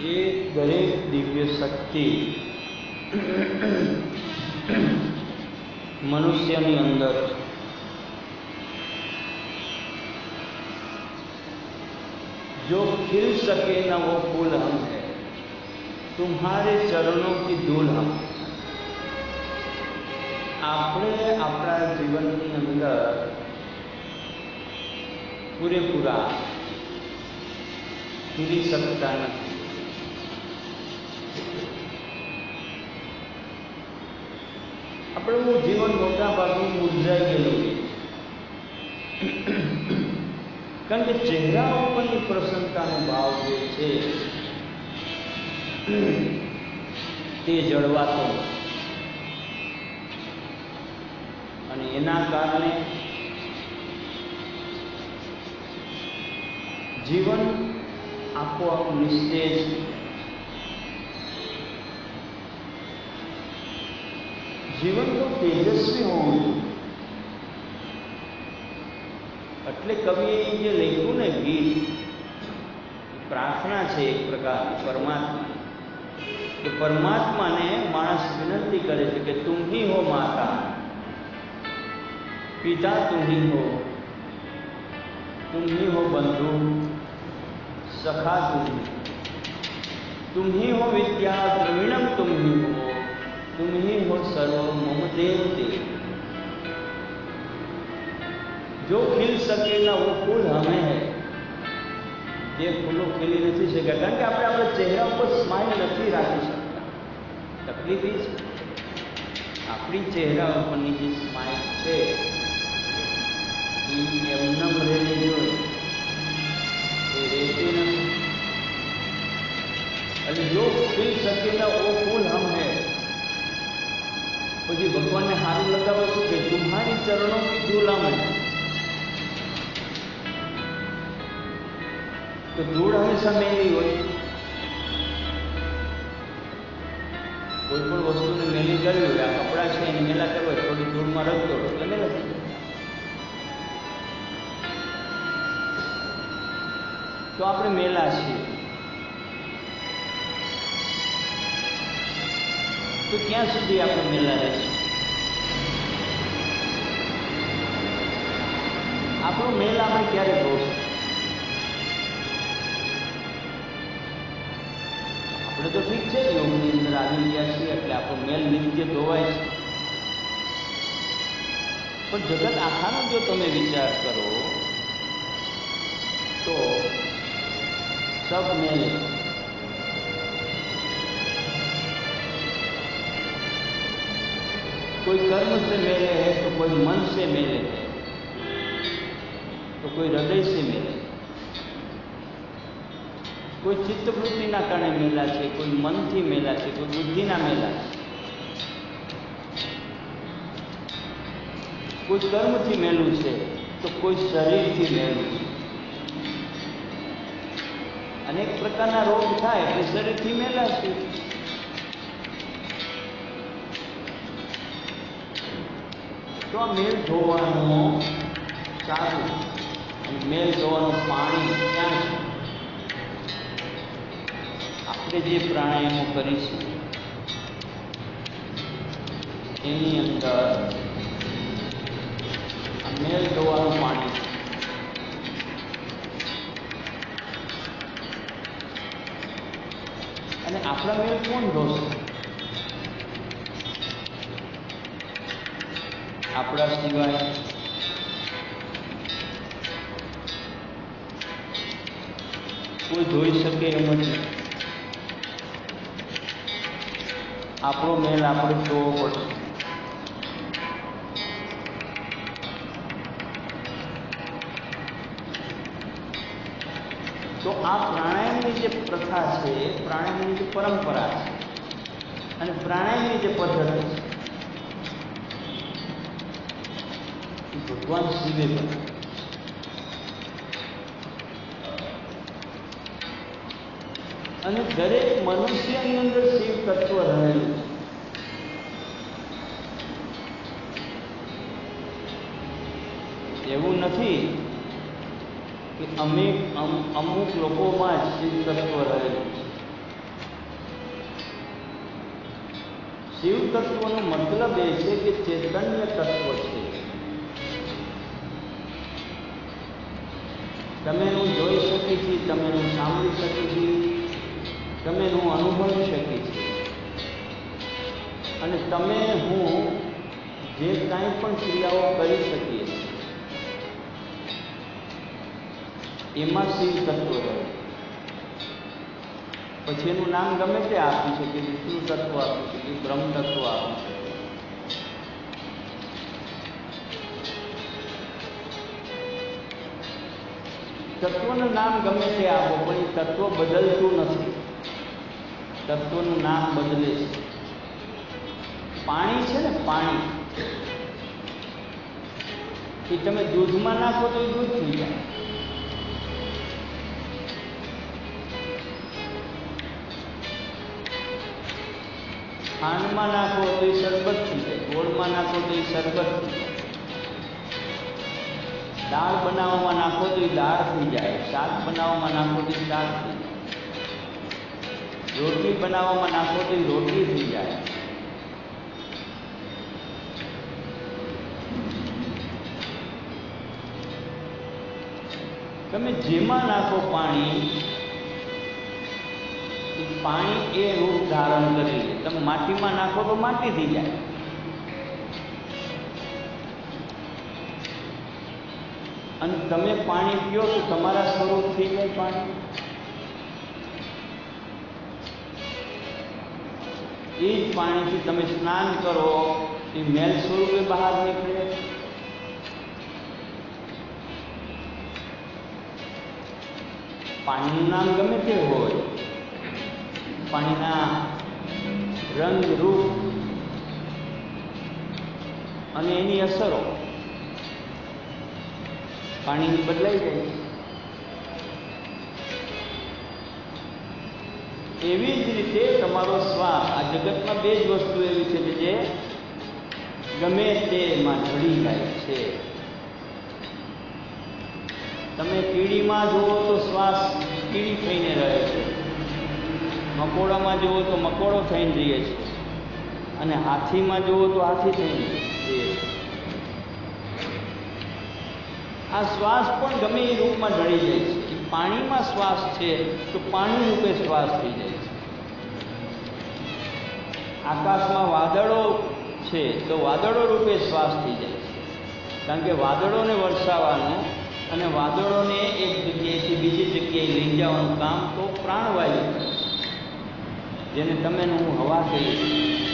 એ દરેક દિવ્ય શક્તિ मनुष्य ની અંદર जो खिल सके न वो फूल हम है, तुम्हारे चरणों की धूल हम। આપણે આપણા જીવનની અંદર પૂરેપૂરા ખીલી શકતા નથી। આપણું જીવન મોટા ભાગનું મુરઝાઈ ગયેલું છે, કારણ કે ચહેરા ઉપરની પ્રસન્નતાનો ભાવ જે છે તે જળવાતો અને એના કારણે જીવન આપોઆપ નિસ્તેજ, જીવન તો તેજસ્વી હોવું જોઈએ। એટલે કવિએ જે લખ્યું ને ગીત, પ્રાર્થના છે એક પ્રકારની પરમાત્મા, કે પરમાત્માને માણસ વિનંતી કરે છે કે તુમ ही हो माता, पिता तुम ही हो, तुम ही हो बंधु सखा तुम ही हो विद्या द्रविणम तुम ही हो, तुम ही हो सर्व मम देव देव। जो खिल सके ना वो फूल हमें है, જે ફૂલો ખીલી નથી શક્યા, કારણ કે આપણે આપણા ચહેરા ઉપર સ્માઇલ નથી રાખી શકતા। તકલીફ એ છે, આપણી ચહેરા ઉપરની જે સ્માઇલ છે એ એમનેમ રહેવી જોઈએ, એ રહેતી નથી। અને જો ખીલ શકે ના वो फूल हम है, પછી ભગવાનને હાથ લગાવો શું કે तुम्हारी चरणों की धूल हम है। तो धूल हमेशा मेली हो, कोईपण वस्तु ने मेली करवी हो, आ कपड़ा है मेला करवा थोड़ी धूल में रख दो એટલે મેલા થઈ જાય। तो આપણે મેલા છીએ, तो ક્યાં સુધી આપણે મેલા રહીશું? આપણો મેલ આપણે ક્યારે ધોશું? આપણે તો ઠીક છે, યોગની અંદર આવી ગયા છીએ એટલે આપણો મેલ નિત્ય ધોવાય છે, પણ જગત આખાનો જો તમે વિચાર કરો તો सब मेल, कोई कर्म से मेले है तो कोई मन से मेले है, तो कोई हृदय से मेले, कोई चित्तवृत्ति ना कारण मेला है, कोई मन थी मेला है, कोई बुद्धि ना मेला है, कोई कर्म थी मेलू है तो कोई शरीर थी मेलू है। अनेक प्रकारना रोग थाय એટલે શરીરથી મેલા છે। તો આ મેલ ધોવાનું ચાલુ, અને મેલ ધોવાનું પાણી ક્યાં છે? આપણે જે પ્રાણાયામો કરીશું એની અંદર આ મેલ ધોવાનું પાણી છે। અને આપણા મેલ કોણ ધોશે? આપણા સિવાય કોઈ ધોઈ શકે એમ જ નથી। આપણો મેલ આપણે ધોવો પડશે। તો આ પ્રાણાયામની જે પ્રથા છે, પ્રાણાયામની જે પરંપરા છે અને પ્રાણાયામની જે પદ્ધતિ છે એ ભગવાન શિવે બનાવી, અને દરેક મનુષ્યની અંદર શિવ તત્વ રહેલું છે। એવું નથી કે અમુક લોકોમાં જ શિવ તત્વ રહેલું છે। શિવ તત્વનો મતલબ એ છે કે ચૈતન્ય તત્વ છે. તમે એનું જોઈ શકી છીએ, તમે એનું સાંભળી શકી છીએ, તમે એનું અનુભવી શકી છીએ, અને તમે હું જે કાંઈ પણ ક્રિયાઓ કરી શકીએ એમાં શિવ તત્વ રહે. પછી એનું નામ ગમે તે આપી શકે, વિષ્ણુ તત્વ આપી શકે, બ્રહ્મ તત્વ આપી શકે. તત્વનું નામ ગમે તે આપો પણ એ તત્વ બદલતું નથી. તત્વનું નામ બદલે છે. પાણી છે ને, પાણી એ તમે દૂધમાં નાખો તો એ દૂધ થઈ જાય. ખાંડમાં નાખો તો એ શરબત થઈ જાય, ગોળમાં નાખો તો એ શરબત થઈ જાય, દાળ બનાવવામાં નાખો તો એ દાળ થઈ જાય, શાક બનાવવામાં નાખો તો એ શાક થઈ જાય, રોટલી બનાવવામાં નાખો તો એ રોટલી થઈ જાય. તમે જેમાં નાખો પાણી, પાણી એ રૂપ ધારણ કરી લે. તમે માટીમાં નાખો તો માટી થઈ જાય, અને તમે પાણી પીઓ તો તમારા સ્વરૂપ થઈ જાય પાણી. એ જ પાણીથી તમે સ્નાન કરો, એ મેલ સ્વરૂપે બહાર નીકળે. પાણીનું નામ ગમે તે હોય, પાણીના રંગ, રૂપ અને એની અસરો પાણીની બદલાઈ જાય છે. એવી જ રીતે તમારો શ્વાસ, આ જગતમાં બે જ વસ્તુ એવી છે કે જે ગમે તેમાં ઢળી જાય છે. તમે કીડીમાં જુઓ તો શ્વાસ કીડી થઈને રહે છે, મકોડામાં જુઓ તો મકોડો થઈને જઈએ છે, અને હાથીમાં જુઓ તો હાથી થઈને જઈએ છે. આ શ્વાસ પણ ગમે એ રૂપમાં ઢળી જાય છે. પાણીમાં શ્વાસ છે તો પાણી રૂપે શ્વાસ થઈ જાય છે. આકાશમાં વાદળો છે તો વાદળો રૂપે શ્વાસ થઈ જાય છે. કારણ કે વાદળોને વરસાવવાનું અને વાદળોને એક જગ્યાએથી બીજી જગ્યાએ લઈ જવાનું કામ તો પ્રાણવાયુ કરે છે, જેને તમે હું હવા કહીએ છીએ.